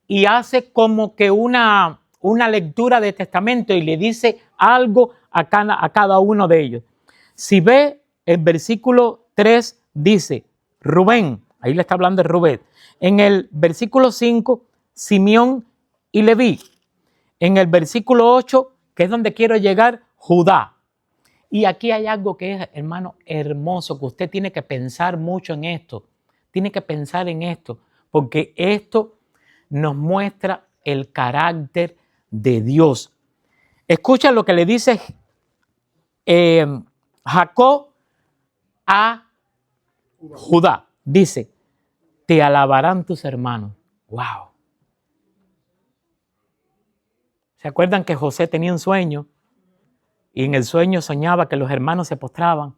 y hace como que una lectura de testamento y le dice algo a cada uno de ellos. Si ve el versículo 3 dice Rubén, ahí le está hablando de Rubén. En el versículo 5, Simeón y Leví. En el versículo 8, que es donde quiero llegar, Judá. Y aquí hay algo que es, hermano, hermoso, que usted tiene que pensar mucho en esto. Tiene que pensar en esto, porque esto nos muestra el carácter de Dios. Escucha lo que le dice Jacob a Judá. Dice, te alabarán tus hermanos. ¡Wow! ¿Se acuerdan que José tenía un sueño? Y en el sueño soñaba que los hermanos se postraban.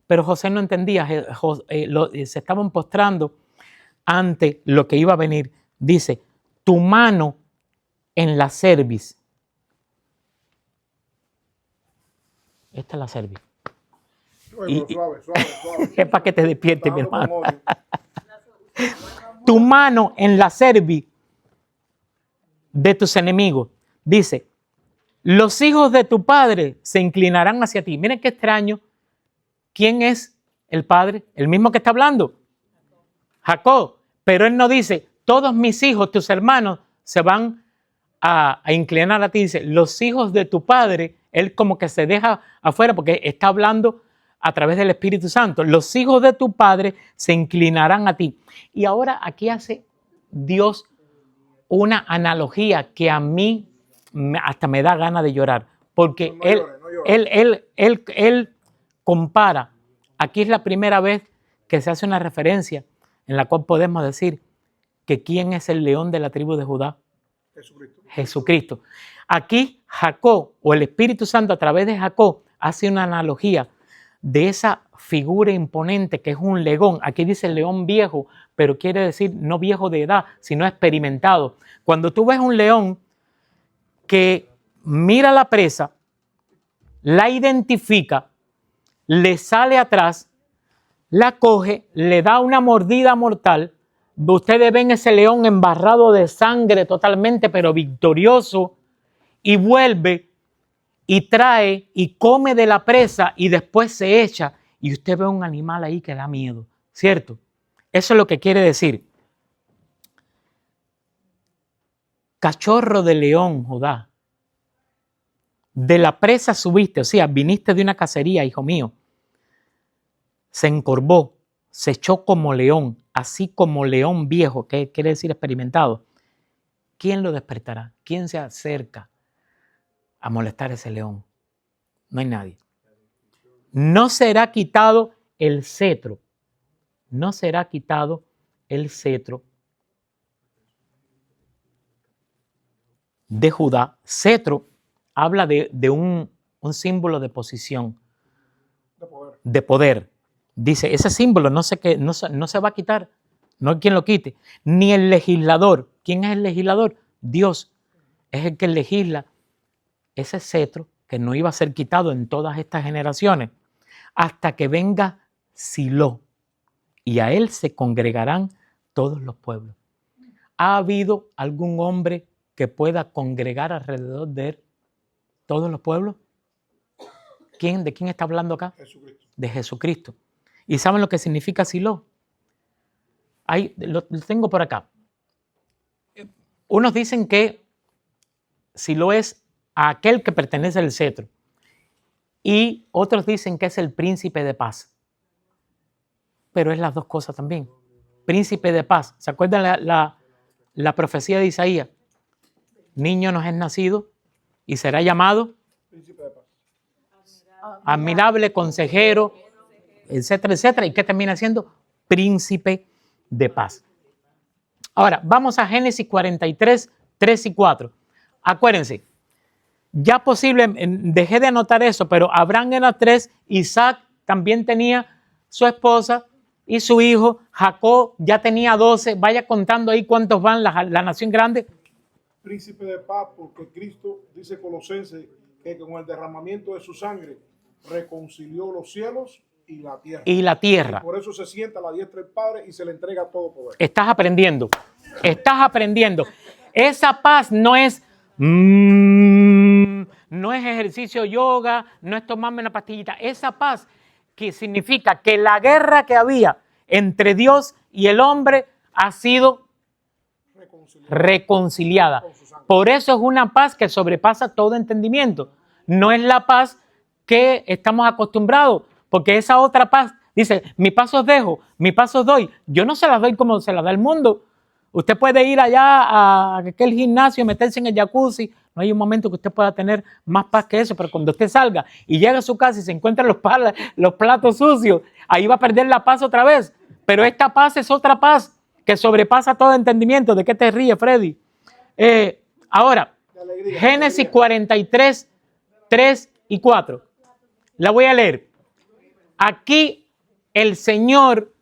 Pero José no entendía, se estaban postrando ante lo que iba a venir. Dice, tu mano en la cerviz. Esta es la cerviz.
Suave.
Es para que te despiertes, mi hermano. Tu mano en la cerviz de tus enemigos. Dice, los hijos de tu padre se inclinarán hacia ti. Miren qué extraño. ¿Quién es el padre? El mismo que está hablando. Jacob. Pero él no dice, todos mis hijos, tus hermanos, se van a inclinar a ti. Dice, los hijos de tu padre. Él como que se deja afuera porque está hablando a través del Espíritu Santo. Los hijos de tu padre se inclinarán a ti. Y ahora aquí hace Dios una analogía que a mí hasta me da ganas de llorar, porque
No llores, no llores.
él compara, aquí es la primera vez que se hace una referencia en la cual podemos decir que quién es el león de la tribu de Judá.
Jesucristo.
Jesucristo. Aquí Jacob, o el Espíritu Santo a través de Jacob, hace una analogía de esa figura imponente que es un león. Aquí dice león viejo, pero quiere decir no viejo de edad, sino experimentado. Cuando tú ves un león que mira la presa, la identifica, le sale atrás, la coge, le da una mordida mortal. Ustedes ven ese león embarrado de sangre totalmente, pero victorioso, y vuelve y trae y come de la presa y después se echa, y usted ve un animal ahí que da miedo, ¿cierto? Eso es lo que quiere decir. Cachorro de león, Judá. De la presa subiste, o sea, viniste de una cacería, hijo mío. Se encorvó, se echó como león, así como león viejo, que quiere decir experimentado. ¿Quién lo despertará? ¿Quién se acerca a molestar a ese león? No hay nadie. No será quitado el cetro. No será quitado el cetro de Judá. Cetro habla de un símbolo de posición, de poder. Dice, ese símbolo no se va a quitar, no hay quien lo quite. Ni el legislador. ¿Quién es el legislador? Dios es el que legisla ese cetro que no iba a ser quitado en todas estas generaciones hasta que venga Silo, y a él se congregarán todos los pueblos. ¿Ha habido algún hombre que pueda congregar alrededor de él todos los pueblos? ¿De quién está hablando acá?
Jesucristo.
De Jesucristo. ¿Y saben lo que significa Silo? Ahí, lo tengo por acá. Unos dicen que Silo es a aquel que pertenece al cetro, y otros dicen que es el príncipe de paz. Pero es las dos cosas también. Príncipe de paz. ¿Se acuerdan la profecía de Isaías? Niño nos es nacido y será llamado
Príncipe de paz.
admirable consejero, etcétera, etcétera. ¿Y qué termina siendo? Príncipe de paz. Ahora, vamos a Génesis 43, 3 y 4. Acuérdense, ya posible, dejé de anotar eso, pero Abraham era 3, Isaac también tenía su esposa y su hijo, Jacob ya tenía 12, vaya contando ahí cuántos van, la nación grande.
Príncipe de paz, porque Cristo, dice Colosenses, que con el derramamiento de su sangre reconcilió los cielos y la tierra.
Y la tierra.
Y por eso se sienta a la diestra del Padre y se le entrega todo poder.
Estás aprendiendo. Estás aprendiendo. Esa paz no es no es ejercicio yoga, no es tomarme una pastillita. Esa paz que significa que la guerra que había entre Dios y el hombre ha sido reconciliada. Por eso es una paz que sobrepasa todo entendimiento. No es la paz que estamos acostumbrados, porque esa otra paz dice, mi paz os dejo, mi paz os doy. Yo no se las doy como se las da el mundo. Usted puede ir allá a aquel gimnasio, meterse en el jacuzzi. No hay un momento que usted pueda tener más paz que eso, pero cuando usted salga y llega a su casa y se encuentra los platos sucios, ahí va a perder la paz otra vez. Pero esta paz es otra paz que sobrepasa todo entendimiento. ¿De qué te ríes, Freddy? Ahora, Génesis 43, 3 y 4. La voy a leer. Aquí el Señor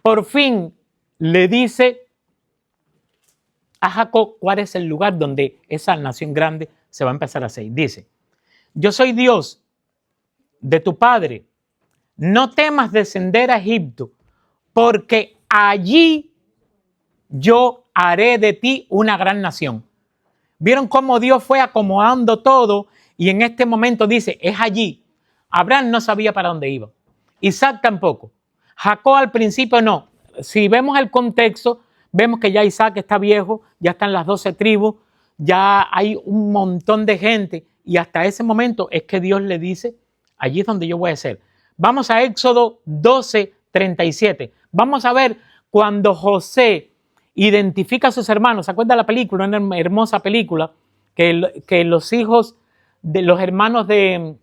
por fin le dice a Jacob cuál es el lugar donde esa nación grande se va a empezar a hacer. Dice, yo soy Dios de tu padre, no temas descender a Egipto, porque allí yo haré de ti una gran nación. ¿Vieron cómo Dios fue acomodando todo? Y en este momento dice, es allí. Abraham no sabía para dónde iba. Isaac tampoco. Jacob al principio no. Si vemos el contexto, vemos que ya Isaac está viejo, ya están las 12 tribus, ya hay un montón de gente, y hasta ese momento es que Dios le dice, allí es donde yo voy a ser. Vamos a Éxodo 12, 37. Vamos a ver cuando José identifica a sus hermanos. ¿Se acuerda la película? Una hermosa película que los hijos de los hermanos de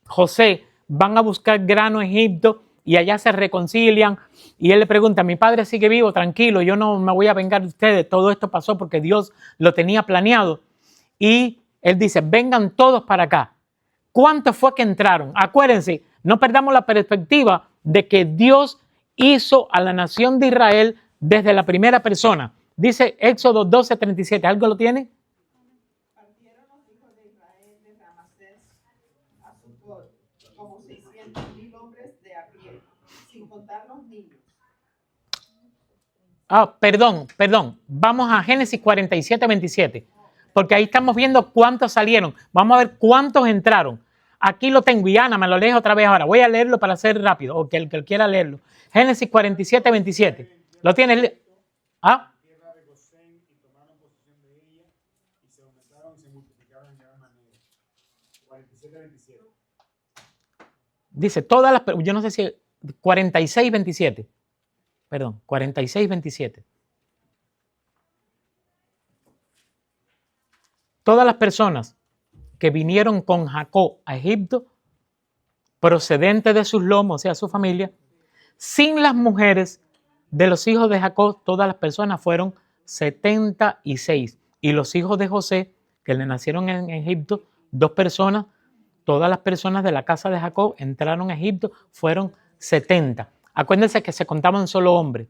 José van a buscar grano a Egipto y allá se reconcilian y él le pregunta, mi padre sigue vivo, tranquilo, yo no me voy a vengar de ustedes, todo esto pasó porque Dios lo tenía planeado. Y él dice, vengan todos para acá. ¿Cuántos fue que entraron? Acuérdense, no perdamos la perspectiva de que Dios hizo a la nación de Israel desde la primera persona. Dice Éxodo 12:37, ¿algo lo tiene?
Partieron los hijos de Israel de Ramasés a Sucot, como 600,000 hombres de a pie, sin contar los niños.
Perdón. Vamos a Génesis 47:27, porque ahí estamos viendo cuántos salieron. Vamos a ver cuántos entraron. Aquí lo tengo y Ana me lo lees otra vez ahora. Voy a leerlo para hacer rápido, o que el que quiera leerlo. Génesis 47:27. ¿Lo tienes? ¿Ah?
Tierra de Gosén y tomaron posesión de ella y se aumentaron y se multiplicaron en gran manera. 47:27.
Dice todas las, yo no sé si 46:27. Perdón, 46:27. Todas las personas que vinieron con Jacob a Egipto, procedentes de sus lomos, o sea, su familia, sin las mujeres de los hijos de Jacob, todas las personas fueron 76. Y los hijos de José, que le nacieron en Egipto, 2 personas, todas las personas de la casa de Jacob entraron a Egipto, fueron 70. Acuérdense que se contaban solo hombres.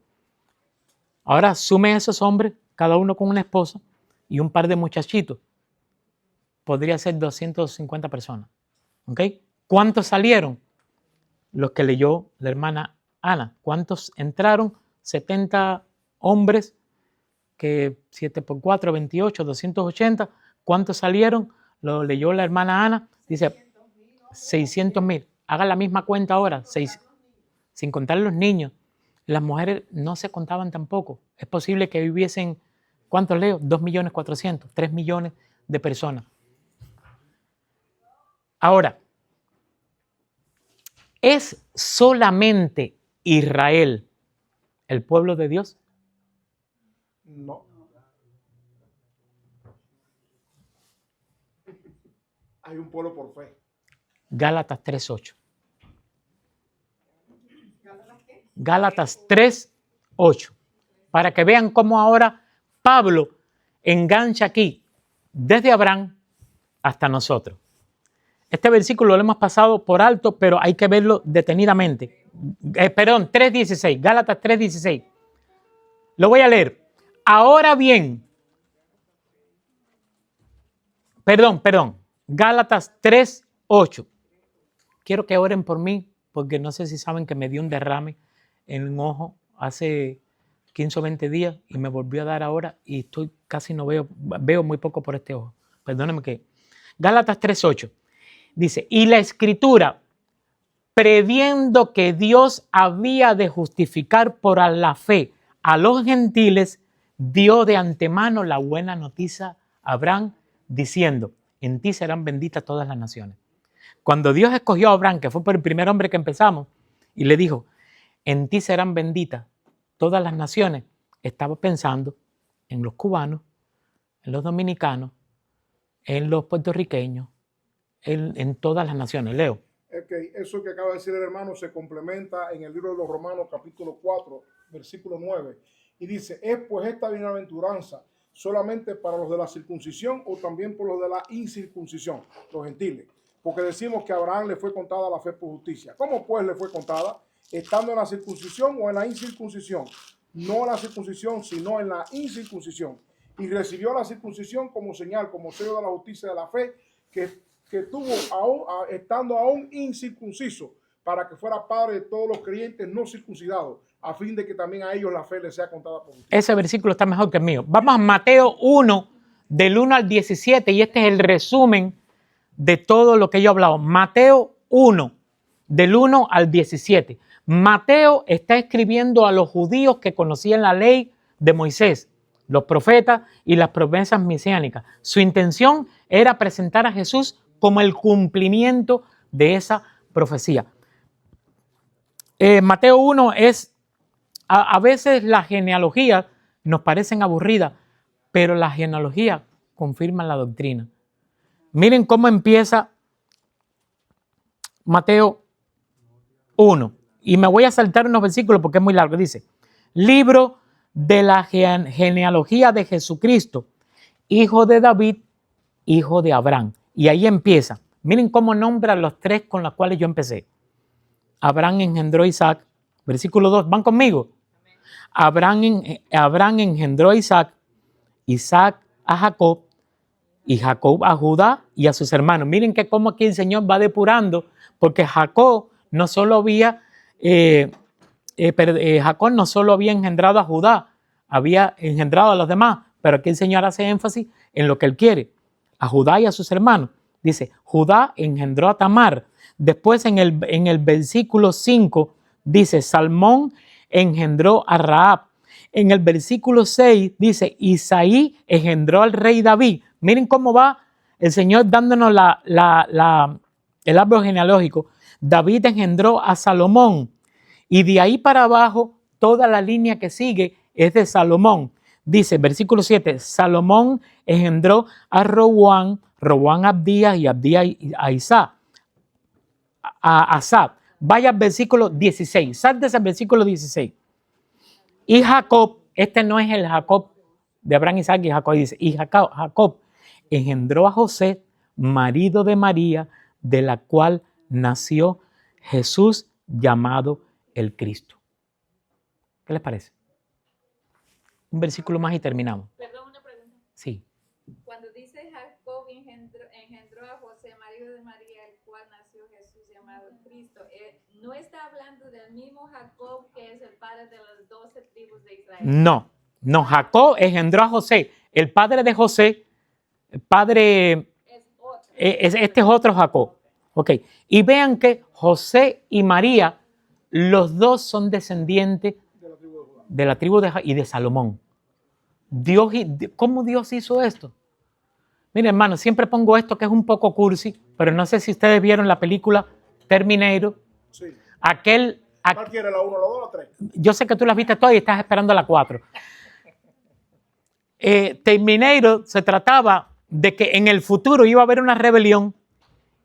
Ahora sume a esos hombres, cada uno con una esposa y un par de muchachitos. Podría ser 250 personas. ¿Ok? ¿Cuántos salieron? Los que leyó la hermana Ana. ¿Cuántos entraron? 70 hombres, que 7 por 4, 28, 280. ¿Cuántos salieron? Lo leyó la hermana Ana. Dice 600,000. Haga la misma cuenta ahora. 6, sin contar los niños. Las mujeres no se contaban tampoco. Es posible que viviesen, ¿cuántos leo? 2.400.000, 3 millones de personas. Ahora, ¿es solamente Israel el pueblo de Dios?
No. Hay un pueblo por fe.
Gálatas 3:8. Gálatas 3:8. Para que vean cómo ahora Pablo engancha aquí desde Abraham hasta nosotros. Este versículo lo hemos pasado por alto, pero hay que verlo detenidamente. 3:16. Gálatas 3:16. Lo voy a leer. Ahora bien. Perdón. Gálatas 3:8. Quiero que oren por mí, porque no sé si saben que me dio un derrame en un ojo hace 15 o 20 días y me volvió a dar ahora y casi no veo muy poco por este ojo. Perdónenme que. Gálatas 3:8 dice, y la Escritura, previendo que Dios había de justificar por la fe a los gentiles, dio de antemano la buena noticia a Abraham, diciendo, en ti serán benditas todas las naciones. Cuando Dios escogió a Abraham, que fue por el primer hombre que empezamos, y le dijo, en ti serán benditas todas las naciones, estaba pensando en los cubanos, en los dominicanos, en los puertorriqueños, en todas las naciones. Leo.
Okay, eso que acaba de decir el hermano se complementa en el libro de los Romanos, capítulo 4, versículo 9. Y dice, ¿es pues esta bienaventuranza solamente para los de la circuncisión o también por los de la incircuncisión, los gentiles? Porque decimos que a Abraham le fue contada la fe por justicia. ¿Cómo pues le fue contada? ¿Estando en la circuncisión o en la incircuncisión? No en la circuncisión, sino en la incircuncisión. Y recibió la circuncisión como señal, como sello de la justicia de la fe, que tuvo estando aún incircunciso, para que fuera padre de todos los creyentes no circuncidados, a fin de que también a ellos la fe les sea contada por justicia.
Ese versículo está mejor que el mío. Vamos a Mateo 1, del 1 al 17, y este es el resumen de todo lo que yo he hablado. Mateo 1, del 1 al 17. Mateo está escribiendo a los judíos que conocían la ley de Moisés, los profetas y las promesas mesiánicas. Su intención era presentar a Jesús como el cumplimiento de esa profecía. Mateo 1 es A veces las genealogías nos parecen aburridas, pero las genealogías confirman la doctrina. Miren cómo empieza Mateo 1. Y me voy a saltar unos versículos porque es muy largo. Dice, libro de la genealogía de Jesucristo, hijo de David, hijo de Abraham. Y ahí empieza. Miren cómo nombra los tres con los cuales yo empecé. Abraham engendró a Isaac. Versículo 2. ¿Van conmigo? Abraham engendró a Isaac, Isaac a Jacob, y Jacob a Judá y a sus hermanos. Miren que como aquí el Señor va depurando, porque Jacob no solo había engendrado a Judá, había engendrado a los demás, pero aquí el Señor hace énfasis en lo que Él quiere, a Judá y a sus hermanos. Dice, Judá engendró a Tamar. Después en el versículo 5 dice, Salmón engendró a Rahab. En el versículo 6 dice, Isaí engendró al rey David. Miren cómo va el Señor dándonos el árbol genealógico. David engendró a Salomón. Y de ahí para abajo, toda la línea que sigue es de Salomón. Dice, versículo 7, Salomón engendró a Roboam, Roboam a Abdías y Abdías a Isá, a Asab. Vaya al versículo 16, sáltese al versículo 16. Y Jacob, este no es el Jacob de Abraham, Isaac y Jacob, dice, y Jacob engendró a José, marido de María, de la cual nació Jesús llamado el Cristo. ¿Qué les parece? Un versículo más y terminamos.
Perdón, una pregunta.
Sí.
Cuando dice Jacob engendró a José, marido de María, el cual nació Jesús llamado Cristo, no está hablando del mismo Jacob que es el padre de las 12 tribus de Israel.
No, Jacob engendró a José. El padre de José, el padre, este es otro Jacob. Ok, y vean que José y María, los dos son descendientes de la tribu de Judá y de Salomón. ¿Cómo Dios hizo esto? Miren, hermano, siempre pongo esto que es un poco cursi, pero no sé si ustedes vieron la película Terminator.
Sí.
¿Cuál
quiere, la 1, la 2 o la 3?
Yo sé que tú las viste todas y estás esperando la 4. Terminator se trataba de que en el futuro iba a haber una rebelión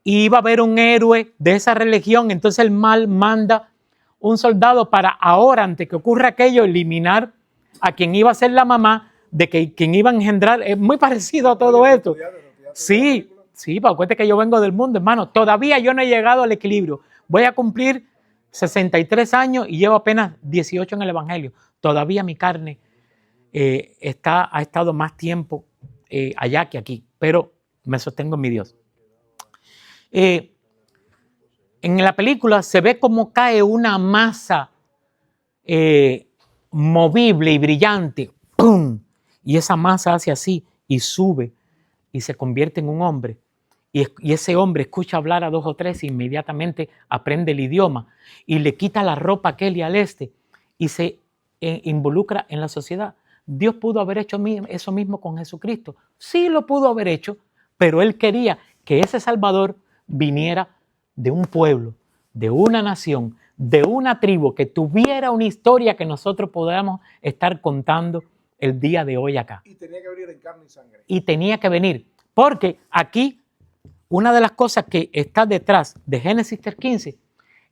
y iba a haber un héroe de esa religión. Entonces el mal manda un soldado para ahora, antes que ocurra aquello, eliminar a quien iba a ser la mamá de quien iba a engendrar. Es muy parecido a todo esto. Sí, para cuente que yo vengo del mundo, hermano. Todavía yo no he llegado al equilibrio. Voy a cumplir 63 años y llevo apenas 18 en el Evangelio. Todavía mi carne ha estado más tiempo allá que aquí, pero me sostengo en mi Dios. En la película se ve cómo cae una masa movible y brillante, ¡pum! Y esa masa hace así y sube y se convierte en un hombre. Y ese hombre escucha hablar a 2 o 3 e inmediatamente aprende el idioma y le quita la ropa a aquel y al este y se involucra en la sociedad. Dios pudo haber hecho eso mismo con Jesucristo. Sí lo pudo haber hecho, pero Él quería que ese Salvador viniera de un pueblo, de una nación, de una tribu que tuviera una historia que nosotros podamos estar contando el día de hoy acá.
Y tenía que venir en carne y sangre.
Y tenía que venir, porque aquí una de las cosas que está detrás de Génesis 3:15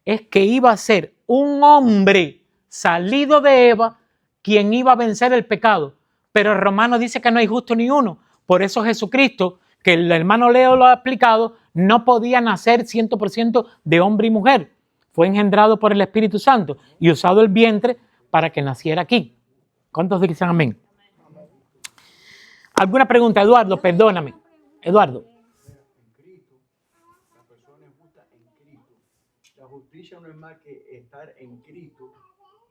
es que iba a ser un hombre salido de Eva quien iba a vencer el pecado. Pero el Romano dice que no hay justo ni uno. Por eso Jesucristo, que el hermano Leo lo ha explicado, no podía nacer 100% de hombre y mujer. Fue engendrado por el Espíritu Santo y usado el vientre para que naciera aquí. ¿Cuántos dicen amén? ¿Alguna pregunta, Eduardo? Perdóname. Eduardo.
La persona es justa en Cristo. La justicia no es más que estar en Cristo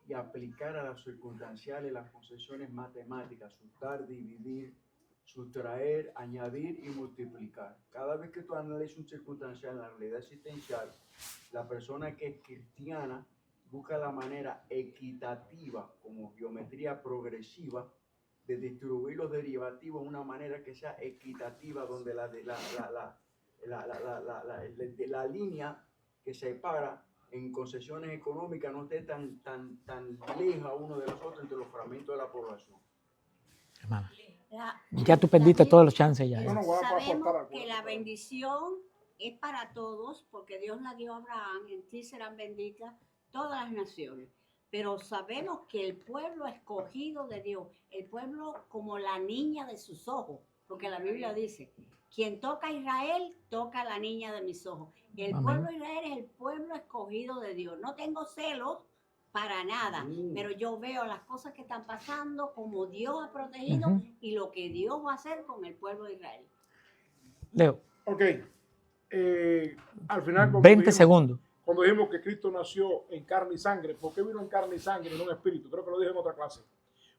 y aplicar a las circunstanciales las concesiones matemáticas, sumar, dividir, sustraer, añadir y multiplicar. Cada vez que tú analizas un circunstancial en la realidad existencial, la persona que es cristiana busca la manera equitativa, como geometría progresiva, de distribuir los derivativos de una manera que sea equitativa, donde la línea que separa en concesiones económicas no esté tan leja uno de los otros entre los fragmentos de la población.
Hermana,
La-
ya tú perdiste
también
todos los chances ya.
No, no, voy a
sabemos
aportar
que la bendición es para todos, porque Dios la dio a Abraham, en ti serán benditas todas las naciones. Pero sabemos que el pueblo escogido de Dios, el pueblo como la niña de sus ojos, porque la Biblia dice, quien toca a Israel, toca a la niña de mis ojos. El
Amén.
pueblo de Israel es el pueblo escogido de Dios. No tengo celos para nada, pero yo veo las cosas que están pasando, como Dios ha protegido
Ujú.
y lo que Dios va a hacer con el pueblo de Israel.
Leo,
Ok. Al final,
20 segundos.
cuando dijimos que Cristo nació en carne y sangre, ¿por qué vino en carne y sangre y no en espíritu? Creo que lo dije en otra clase.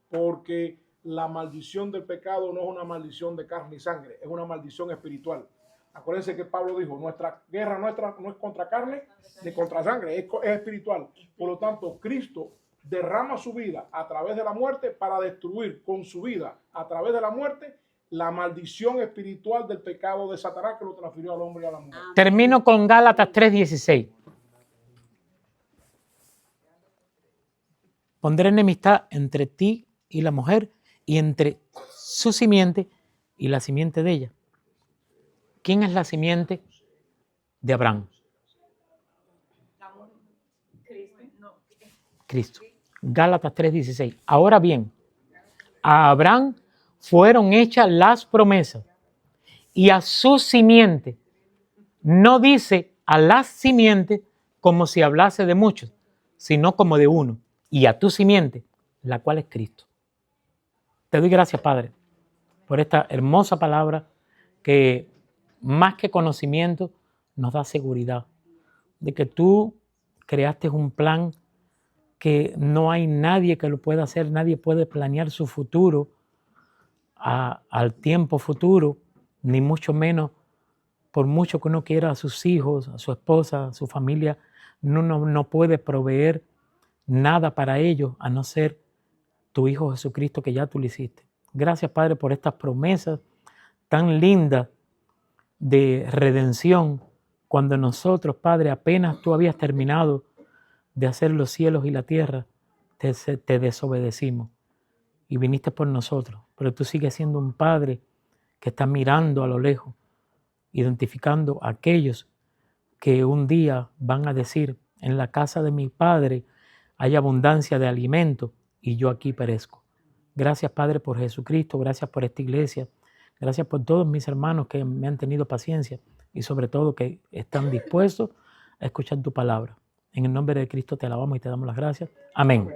Porque la maldición del pecado no es una maldición de carne y sangre, es una maldición espiritual. Acuérdense que Pablo dijo, nuestra guerra no es contra carne ni contra sangre, es espiritual. Por lo tanto, Cristo derrama su vida a través de la muerte para destruir con su vida a través de la muerte la maldición espiritual del pecado de Satanás que lo transfirió al hombre y a la mujer.
Amén.
Termino con Gálatas 3:16. Pondré enemistad entre ti y la mujer y entre su simiente y la simiente de ella. ¿Quién es la simiente de Abraham? Cristo. Gálatas 3:16. Ahora bien, a Abraham fueron hechas las promesas y a su simiente. No dice a las simientes como si hablase de muchos, sino como de uno. Y a tu simiente, la cual es Cristo. Te doy gracias, Padre, por esta hermosa palabra que más que conocimiento nos da seguridad de que tú creaste un plan que no hay nadie que lo pueda hacer, nadie puede planear su futuro al tiempo futuro, ni mucho menos, por mucho que uno quiera a sus hijos, a su esposa, a su familia, no puede proveer nada para ellos a no ser tu Hijo Jesucristo que ya tú le hiciste. Gracias, Padre, por estas promesas tan lindas de redención, cuando nosotros, Padre, apenas tú habías terminado de hacer los cielos y la tierra, te desobedecimos y viniste por nosotros. Pero tú sigues siendo un Padre que está mirando a lo lejos, identificando a aquellos que un día van a decir, en la casa de mi Padre hay abundancia de alimento y yo aquí perezco. Gracias, Padre, por Jesucristo, gracias por esta iglesia, gracias por todos mis hermanos que me han tenido paciencia y sobre todo que están dispuestos a escuchar tu palabra. En el nombre de Cristo te alabamos y te damos las gracias. Amén.